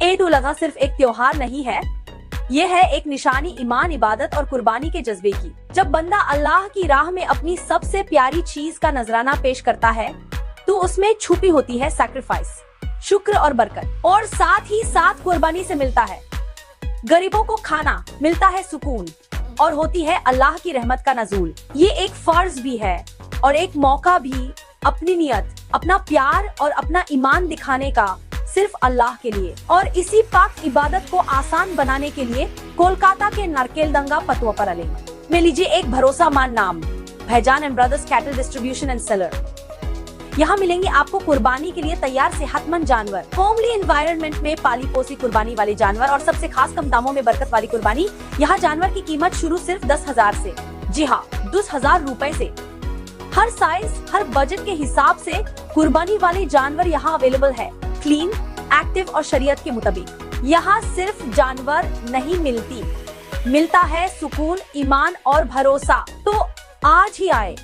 ईद उल अज़हा सिर्फ एक त्योहार नहीं है, ये है एक निशानी ईमान, इबादत और कुर्बानी के जज्बे की। जब बंदा अल्लाह की राह में अपनी सबसे प्यारी चीज का नजराना पेश करता है तो उसमें छुपी होती है सैक्रिफाइस, शुक्र और बरकत, और साथ ही साथ कुर्बानी से मिलता है गरीबों को खाना, मिलता है सुकून और होती है अल्लाह की रहमत का नज़ूल। ये एक फर्ज भी है और एक मौका भी अपनी नियत, अपना प्यार और अपना ईमान दिखाने का सिर्फ अल्लाह के लिए। और इसी पाक इबादत को आसान बनाने के लिए कोलकाता के नारकेलडंगा पतुआ में लीजिए एक भरोसामंद नाम, भाईजान and brothers cattle distribution and seller. यहाँ मिलेंगे आपको कुर्बानी के लिए तैयार सेहतमंद जानवर, होमली एनवायरनमेंट में पाली पोसी कुर्बानी वाले जानवर और सबसे खास कम दामों में बरकत वाली कुर्बानी। यहाँ जानवर की कीमत शुरू सिर्फ 10,000 से, जी हाँ 10,000 रुपए से। हर साइज, हर बजट के हिसाब से कुर्बानी वाले जानवर यहाँ अवेलेबल है, क्लीन, एक्टिव और शरीयत के मुताबिक। यहाँ सिर्फ जानवर नहीं मिलता है सुकून, ईमान और भरोसा। तो आज ही आए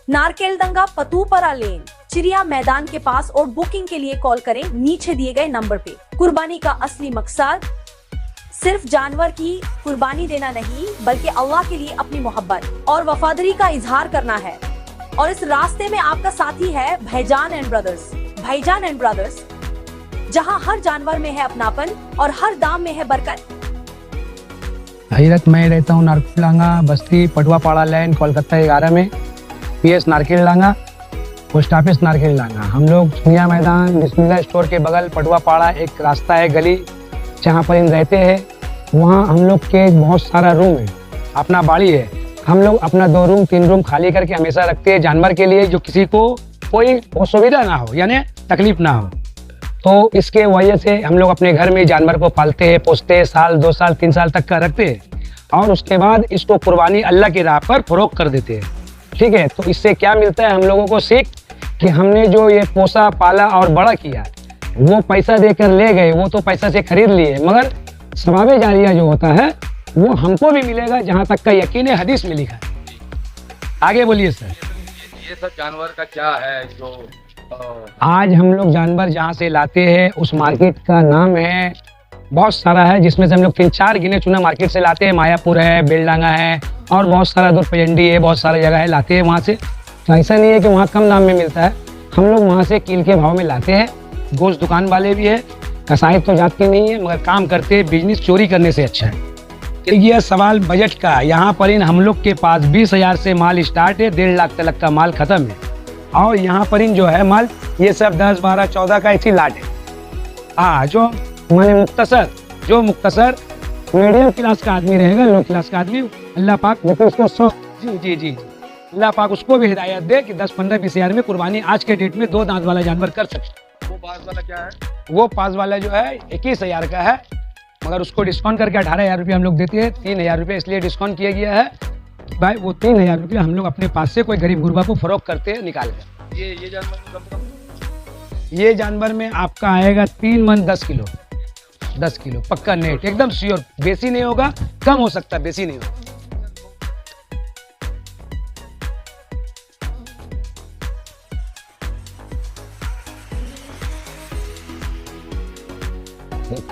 नारकेलडंगा पतुपरा लेन, चिड़िया मैदान के पास, और बुकिंग के लिए कॉल करें नीचे दिए गए नंबर पे। कुर्बानी का असली मकसद सिर्फ जानवर की कुर्बानी देना नहीं, बल्कि अल्लाह के लिए अपनी मोहब्बत और वफादारी का इजहार करना है। और इस रास्ते में आपका साथी है भाईजान एंड ब्रदर्स, जहां हर जानवर में है अपनापन और हर दाम में है बरकत। हजरत, मैं रहता हूँ नारकेलडंगा बस्ती, पटुआपाड़ा लाइन, कोलकाता 11 में। PS Narkeldanga, post office Narkeldanga. हम लोग चिड़िया मैदान बिस्मिल्लाह स्टोर के बगल पटुआपाड़ा एक रास्ता है, गली जहाँ पर इन रहते हैं, वहाँ हम लोग के बहुत सारा रूम है, अपना बाड़ी है। हम लोग अपना 2 रूम 3 रूम खाली करके हमेशा रखते हैं जानवर के लिए, जो किसी को कोई असुविधा ना हो, यानी तकलीफ ना हो। तो इसके वजह से हम लोग अपने घर में जानवर को पालते हैं, पोसते हैं, साल 2 साल 3 साल तक का रखते हैं, और उसके बाद इसको कुर्बानी अल्लाह की राह पर फरोख्त कर देते हैं। ठीक है, तो इससे क्या मिलता है हम लोगों को सीख, कि हमने जो ये पोसा पाला और बड़ा किया, वो पैसा देकर ले गए, वो तो पैसा से खरीद लिए, मगर सवाबे जारिया जो होता है वो हमको भी मिलेगा, जहाँ तक का यकीन है, हदीस में लिखा है। आगे बोलिए सर। ये सब जानवर का क्या है जो आज हम लोग जानवर जहाँ से लाते हैं उस मार्केट का नाम है, बहुत सारा है, जिसमें से हम लोग 3-4 गिने चुना मार्केट से लाते हैं। मायापुर है, बेलडांगा है, और बहुत सारा दूर पयंडी है, बहुत सारी जगह है, लाते हैं वहाँ से। तो ऐसा नहीं है कि वहाँ कम दाम में मिलता है, हम लोग वहाँ से कील के भाव में लाते हैं। गोश्त दुकान वाले भी है, कसाई तो जाती नहीं है, मगर काम करते हैं, बिजनेस चोरी करने से अच्छा है। ये सवाल बजट का, यहाँ पर इन हम लोग के पास 20,000 से माल स्टार्ट है, 1.5 लाख तक का माल खत्म है। और यहाँ पर इन जो है माल, ये सब 10, 12, 14 का इसी लाट है। हाँ, जो मैंने मुख्तसर मीडियम क्लास का आदमी रहेगा, लो क्लास का आदमी, अल्लाह पाक उसको जी अल्लाह पाक उसको भी हिदायत दे कि 10-15-20 हज़ार में कुर्बानी आज के डेट में 2 दांत वाला जानवर कर सकते। वो पास वाला क्या है? वो पास वाला जो है 21,000 का है, मगर उसको डिस्काउंट करके 18,000 रुपये हम लोग देते हैं। 3,000 रुपये इसलिए डिस्काउंट किया गया है भाई, वो 3,000 रुपये हम लोग अपने पास से कोई गरीब गुरबा को फरोख्त करते हैं, निकालते हैं। ये जानवर कम ये जानवर में आपका आएगा 3 मन 10 किलो पक्का नेट, एकदम श्योर, बेसी नहीं होगा, कम हो सकता है, बेसी नहीं होगा।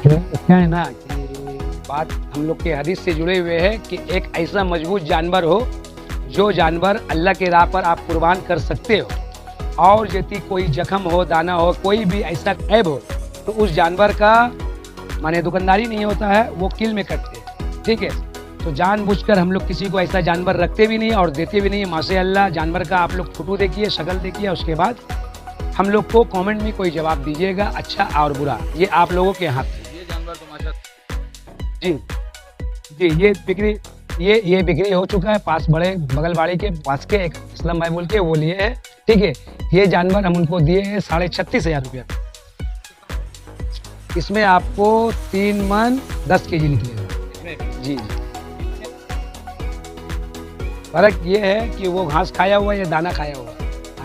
क्या है ना कि बात हम लोग के हदीस से जुड़े हुए है कि एक ऐसा मजबूत जानवर हो, जो जानवर अल्लाह के राह पर आप कुर्बान कर सकते हो, और यदि कोई जख्म हो, दाना हो, कोई भी ऐसा ऐब हो, तो उस जानवर का माने दुकानदारी नहीं होता है, वो किल में कटते हैं। ठीक है, तो जानबूझकर हम लोग किसी को ऐसा जानवर रखते भी नहीं और देते भी नहीं। माशाअल्लाह, जानवर का आप लोग फोटो देखिए, शक्ल देखिए, उसके बाद हम लोग को कमेंट में कोई जवाब दीजिएगा, अच्छा और बुरा, ये आप लोगों के हाथ में। ये जानवर तो माशा जी, ये बिक्री हो चुका है, पास बड़े बगलवाड़ी के पास के एक इस्लाम भाई बोल के वो लिए है। ठीक है, ये जानवर हम उनको दिए हैं 36,500 रुपये। इसमें आपको 3 मन 10 kg निकलेगा जी। फर्क ये है कि वो घास खाया हुआ या दाना खाया हुआ,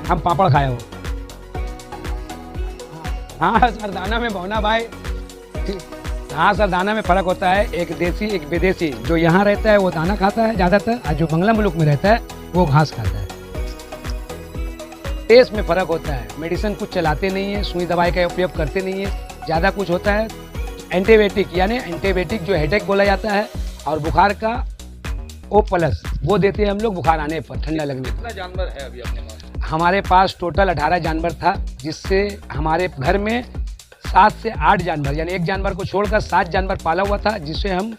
हम पापड़ खाया हुआ। हाँ सर, दाना में भौना भाई, हाँ सर, दाना में फ़र्क होता है, एक देसी एक विदेशी। जो यहाँ रहता है वो दाना खाता है ज़्यादातर, और जो बंगला मुल्क में रहता है वो घास खाता है। टेस्ट में फ़र्क होता है, मेडिसिन कुछ चलाते नहीं है, सुई दवाई का उपयोग करते नहीं है, ज़्यादा कुछ होता है एंटीबायोटिक यानी एंटीबायोटिक जो हेडेक बोला जाता है, और बुखार का O+ वो देते हैं हम लोग बुखार आने पर, ठंडा लगने पर। कितना जानवर है अभी अपने पास? हमारे पास टोटल 18 जानवर था, जिससे हमारे घर में 7 से 8 जानवर यानी एक जानवर को छोड़कर 7 जानवर पाला हुआ था, जिससे हम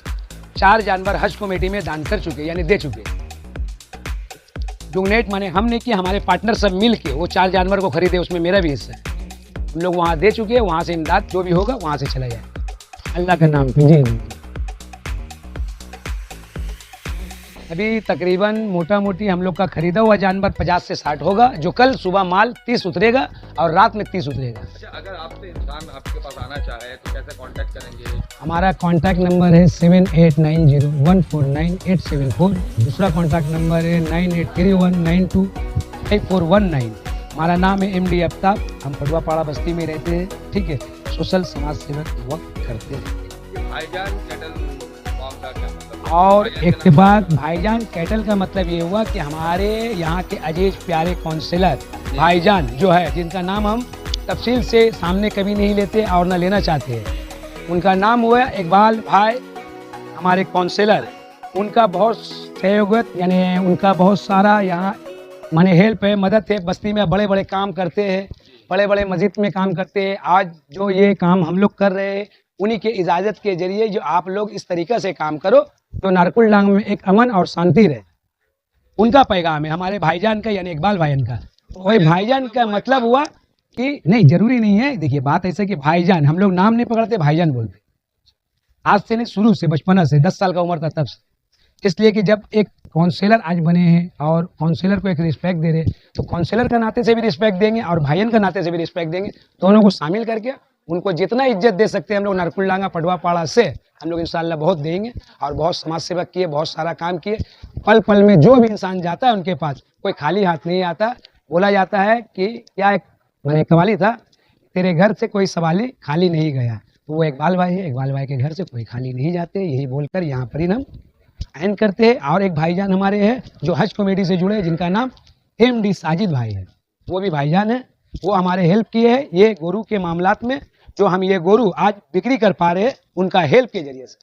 4 जानवर हज कमेटी में दान कर चुके यानी दे चुके। डोनेट माने हमने कि हमारे पार्टनर सब मिल के वो 4 जानवर को खरीदे, उसमें मेरा भी हिस्सा है। हम लोग वहाँ दे चुके हैं, वहाँ से इमदाद जो भी होगा वहाँ से चला जाए, अल्लाह का नाम पे। जी अभी तकरीबन मोटा मोटी हम लोग का खरीदा हुआ जानवर 50 से 60 होगा, जो कल सुबह माल 30 उतरेगा और रात में 30 उतरेगा। अच्छा, अगर आपसे इंसान आपके पास आना चाहे तो कैसे कांटेक्ट करेंगे? हमारा कॉन्टैक्ट नंबर है 7890149874। दूसरा कॉन्टैक्ट नंबर है 9831925419। हमारा नाम है MD आफ्ताब, हम पटवापाड़ा बस्ती में रहते हैं। ठीक है, सोशल समाज सेवक वक्त करते हैं। ये भाईजान कैटल फार्म का क्या मतलब? और भाईजान के इत्तेफाक भाईजान कैटल का मतलब ये हुआ कि हमारे यहाँ के अजीज प्यारे काउंसिलर भाईजान जो है, जिनका नाम हम तफसील से सामने कभी नहीं लेते और न लेना चाहते हैं, उनका नाम हुआ इकबाल भाई, हमारे काउंसिलर। उनका बहुत सहयोग यानी उनका बहुत सारा यहाँ माने हेल्प है, मदद है। बस्ती में बड़े बड़े काम करते हैं, बड़े बड़े मस्जिद में काम करते हैं। आज जो ये काम हम लोग कर रहे हैं, उन्हीं के इजाज़त के जरिए जो आप लोग इस तरीक़े से काम करो तो नारकुलडांग में एक अमन और शांति रहे, उनका पैगाम है हमारे भाईजान का यानी इकबाल भाईजान का। वही भाईजान का मतलब हुआ कि नहीं, जरूरी नहीं है। देखिए बात ऐसे कि भाईजान, हम लोग नाम नहीं पकड़ते, भाईजान बोलते। आज से नहीं, शुरू से, बचपना से, 10 साल का उम्र था तब से। इसलिए कि जब एक काउंसिलर आज बने हैं और काउंसिलर को एक रिस्पेक्ट दे रहे, तो काउंसिलर का नाते से भी रिस्पेक्ट देंगे और भाईजान का नाते से भी रिस्पेक्ट देंगे। दोनों को शामिल करके उनको जितना इज्जत दे सकते हैं हम लोग नारकुलडांगा पटवापाड़ा से हम लोग इंशाल्लाह बहुत देंगे। और बहुत समाज सेवा किए, बहुत सारा काम किए। पल पल में जो भी इंसान जाता है उनके पास, कोई खाली हाथ नहीं आता। बोला जाता है कि क्या एक मैंने कवाली था, तेरे घर से कोई सवाली खाली नहीं गया, तो वो इकबाल भाई है। इकबाल भाई के घर से कोई खाली नहीं जाते। यही बोलकर यहाँ पर ही हम एंड करते हैं। और एक भाईजान हमारे हैं जो हज कमेटी से जुड़े, जिनका नाम MD साजिद भाई है, वो भी भाईजान है। वो हमारे हेल्प किए हैं ये गोरू के मामलात में, जो हम ये गोरू आज बिक्री कर पा रहे हैं उनका हेल्प के जरिए से।